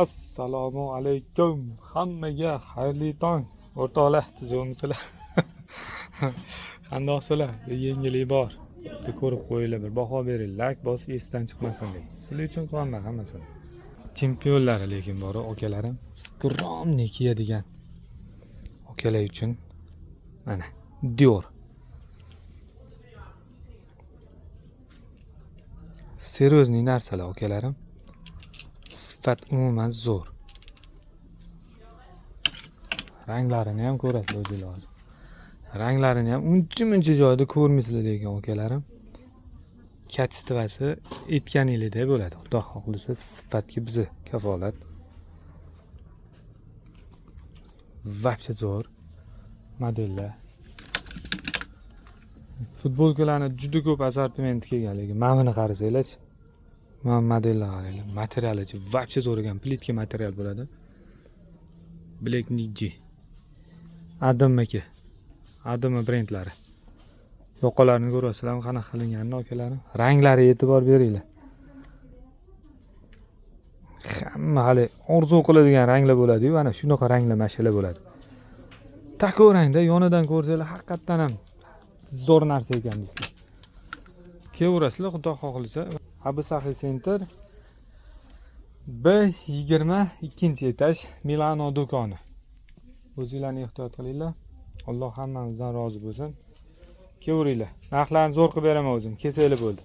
Assalomu alaykum. Hammaga xayrli tong. O'rtoqlar, tuzumsizlar. Qandoqsizlar? Yengili bor. Bitta ko'rib qo'yinglar, bir baho beringlar, like bosib esdan chiqmasin deb. Sizlar uchun qilaman hammasini. Chempionlar lekin bor, akalarim. Skromniy kiyadigan akalar uchun mana Dior. Seriozniy narsalar akalarim. Sifat umuman zo'r. Ranglarini ham ko'rasiz o'zingizlar. Ranglarini ham uncha joyda ko'rmaysizlar lekin akalarim. Kачествоsi aytganingizday bo'ladi. Xudo xohlasa sifatga bizni kafolat. Вообще zo'r modellar. Futbolkalarning juda ko'p assortimenti kelgan lekin mana buni qarasanglar-chi. Mana modellar qaranglar. Materiali-chi вообще zo'r ekan. Plitka material bo'ladi. Black Niji. Adamaki. Adama brendlari. Yoqalarini ko'rasizlarmi qanaqa qilinganini akalarim? Ranglariga e'tibor beringlar. Hamma hali orzu qiladigan ranglar bo'ladi-yu, ana shunaqa ranglar mashina bo'ladi. Tako rangda yonidan ko'rsanglar haqiqatan ham zo'r narsa ekan deysizlar. Kelaverasizlar xudo xohlasa. Abu Sahi Center B22 etaj Milano do'koni. O'zingizlarni ehtiyot qilinglar. Alloh hammamizdan rozi bo'lsin. Kelaveringlar. Narxlarni zo'r qilib beraman o'zim. Kesanglar bo'ldi.